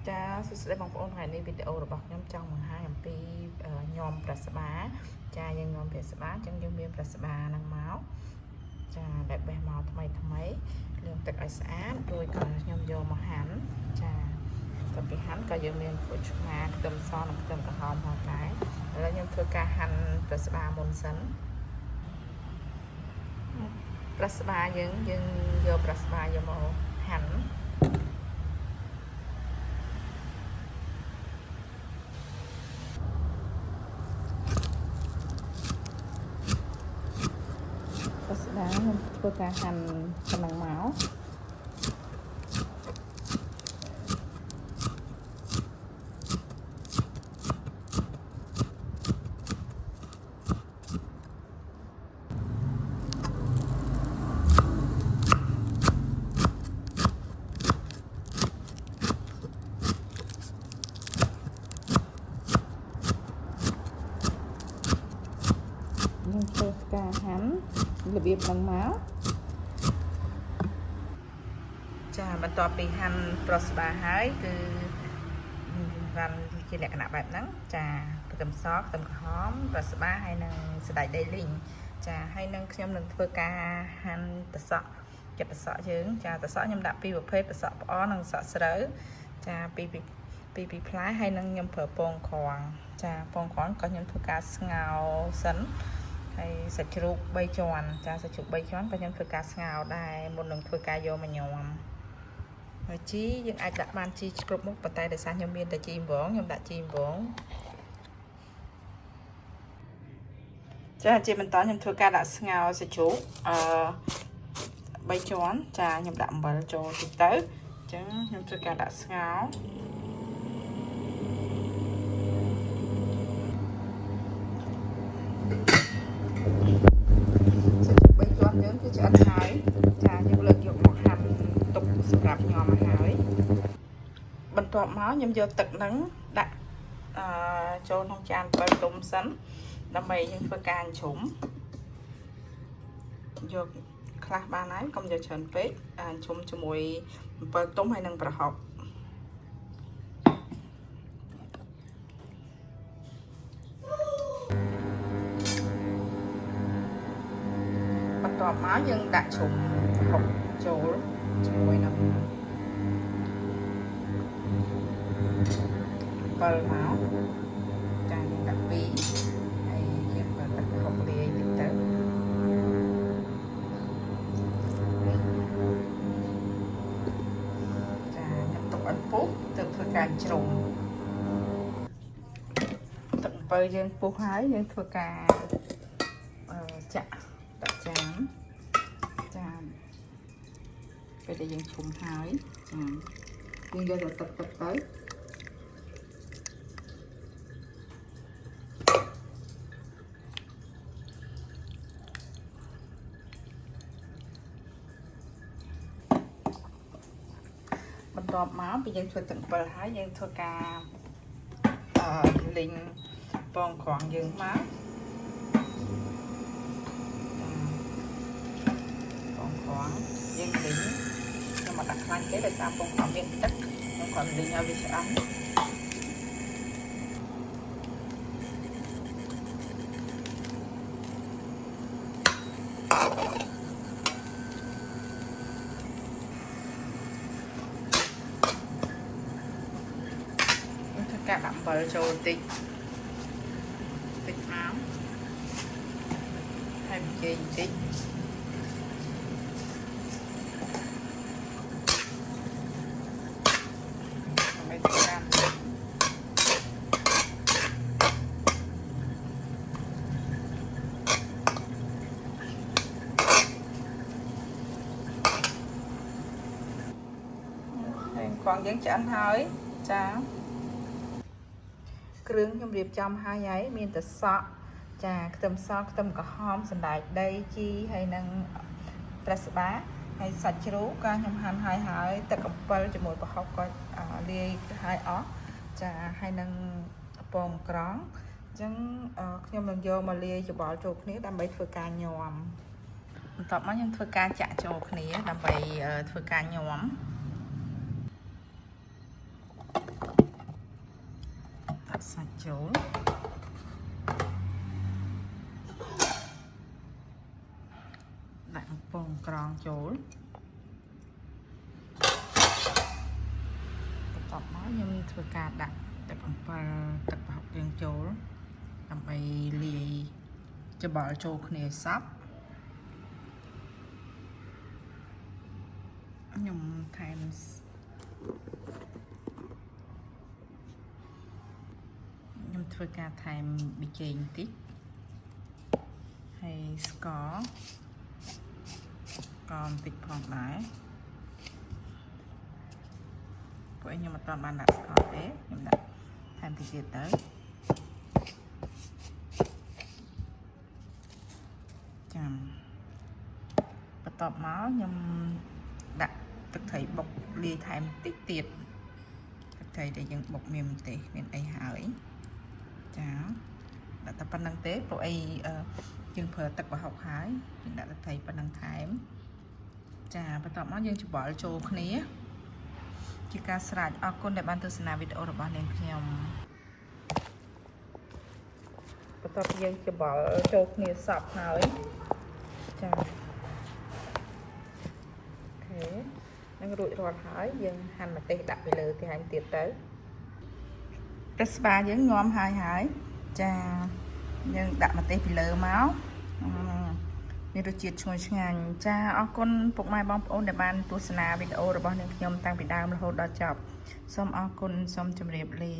ចាសួស្តីបងប្អូនថ្ងៃនេះវីដេអូរបស់ខ្ញុំចង់បង្ហាញអំពីញោមប្រសិបាចាយើងញោមប្រសិបាអញ្ចឹងយើងមានប្រសិបាហ្នឹងមកចាដែលបេះមកថ្មីលាងទឹកឲ្យស្អាតរួចក៏ខ្ញុំយកមកហាន់ចាទៅពីហាន់ក៏យើងមានពូជឆ្មាខ្ទឹមសនិងខ្ទឹមក្រហមផងដែរឥឡូវខ្ញុំធ្វើការហាន់ប្រសិបាមុនសិនប្រសិបាយើងយកប្រសិបាយកមកហាន់ខ្ញុំធ្វើការហាន់ប៉ុណ្ណឹងមកខ្ញុំធ្វើការហាន់របៀបហ្នឹងមកចាបន្ទាប់ពីហាន់ប្រសិបាហើយគឺវ៉ាន់ជាលក្ខណៈបែបហ្នឹងចាខ្ទឹមសខ្ទឹមក្រហមប្រសិបាហើយនឹងសណ្តែកដីលីងចាហើយនឹងខ្ញុំនឹងធ្វើការហាន់តសក់ចិត្តតសក់យើងចាតសក់ខ្ញុំដាក់ពីរប្រភេទតសក់ផ្អកនិងតសក់ស្រូវចាពីផ្លែហើយនឹងខ្ញុំប្រើពងក្រងចាពងក្រងក៏ខ្ញុំធ្វើការស្ងោរសិនហើយសាច់ជ្រូក3ជាន់ចាសាច់ជ្រូក3ជាន់ក៏ខ្ញុំធ្វើការស្ងោរដែរមុននឹងធ្វើការយកមកញោមហើយជីយើងអាចដាក់បានជីគ្រប់មុខប៉ុន្តែដោយសារខ្ញុំមានតែជីម្បងខ្ញុំដាក់ជីម្បងចាជាបន្តខ្ញុំធ្វើការដាក់ស្ងោរសាច់ជ្រូក3ជាន់ចាខ្ញុំដាក់អំបិលចូលតិចទៅអញ្ចឹងខ្ញុំធ្វើការដាក់ស្ងោរយើងគឺឆ្អិនហើយចាយើងលើកយកមកហាន់ទុកសម្រាប់ញ៉ាំឲ្យហើយបន្ទាប់មកខ្ញុំយកទឹកហ្នឹងដាក់ចូលក្នុងចានបើទុំសិនដើម្បីយើងធ្វើការអញ្ជុំយកខ្លះបានហើយកុំយកច្រើនពេកអញ្ជុំជាមួយអំពិលទុំហើយនឹងប្រហុកបន្ទាប់មកយើងដាក់ជ្រុំហុកចូលជាមួយនឹង7មកចាយើងដាក់2ហើយយើងបើទឹកហុកលាយតិចទៅចាខ្ញុំទុកឲ្យពុះទៅធ្វើការជ្រុំទឹក7យើងពុះហើយយើងធ្វើការចាក់ដាក់ចានពេលដែលយើងឈុំហើយចាយើងយកទៅទឹកទៅបន្ទាប់មកពេលយើងធ្វើទឹក7ហើយយើងធ្វើការលីងពងក្រងយើងមកពងក្រងយើងលីងខ្ញុំមកដាក់ខ្លាញ់ទេដោយសារពងក្រងមានទឹកខ្ញុំគ្រាន់លីងឲ្យវាឆ្អិនការដាក់អំបិលចូលតិចមកហើយប៊ីចេងតិចដើម្បីធ្វើការហើយក្រងយើងឆ្អិនហើយចាគ្រឿងខ្ញុំរៀបចំហើយមានតសក់ចាខ្ទឹមសខ្ទឹមក្រហមសណ្តែកដីជីហើយនឹងប្រសិបាហើយសាច់ជ្រូកក៏ខ្ញុំហាន់ហើយទឹកអំពិលជាមួយប្រហុកក៏លាយហើយអស់ចាហើយនឹងពងក្រងអញ្ចឹងខ្ញុំនឹងយកមកលាយច្បល់ចូលគ្នាដើម្បីធ្វើការញ៉ាំ បន្ទាប់មកខ្ញុំធ្វើការចាក់ចូលគ្នាដើម្បីធ្វើការញ៉ាំ សាច់ចូលដាក់កំប៉ុងក្រងចូលបន្ទាប់មកខ្ញុំធ្វើការដាក់ទឹកអំពិលទឹកប្រហុកយើងចូលដើម្បីលាយច្បល់ចូលគ្នាសព្វខ្ញុំថែមខ្ញុំធ្វើការថែមប៊ីចេងបន្តិចហើយស្ករបន្តិចផងដែរពួកខ្ញុំអត់ទាន់បានដាក់ស្ករទេខ្ញុំដាក់ថែមតិចទៀតទៅចាំបន្ទាប់មកខ្ញុំដាក់ទឹកត្រីបុកលាយថែមតិចទៀតទឹកត្រីដែលយើងបុកមានម្ទេសមានអីហើយចាដាក់តែប៉ុណ្្នឹងទេព្រោះអីយើងប្រើទឹកប្រហុកហើយយើងដាក់ទឹកត្រីប៉ុណ្្នឹងថែមចាបន្ទាប់មកយើងច្បល់ចូលគ្នាជាការស្រេចអរគុណដែលបានទស្សនាវីដេអូរបស់នាងខ្ញុំបន្ទាប់ពីយើងច្បល់ចូលគ្នាសព្វហើយចាអូខេនឹងរួចរាល់ហើយយើងហាន់ម្ទេសដាក់ពីលើទីហាញ់ទៀតទៅតែស្បាយើងញោមហើយចាយើងដាក់ម្ទេសពីលើមកមានរសជាតិឈ្ងុយឆ្ងាញ់ចាអរគុណពុកម៉ែបងប្អូនដែលបានទស្សនាវីដេអូរបស់នាងខ្ញុំតាំងពីដើមរហូតដល់ចប់សូមអរគុណសូមជម្រាបលា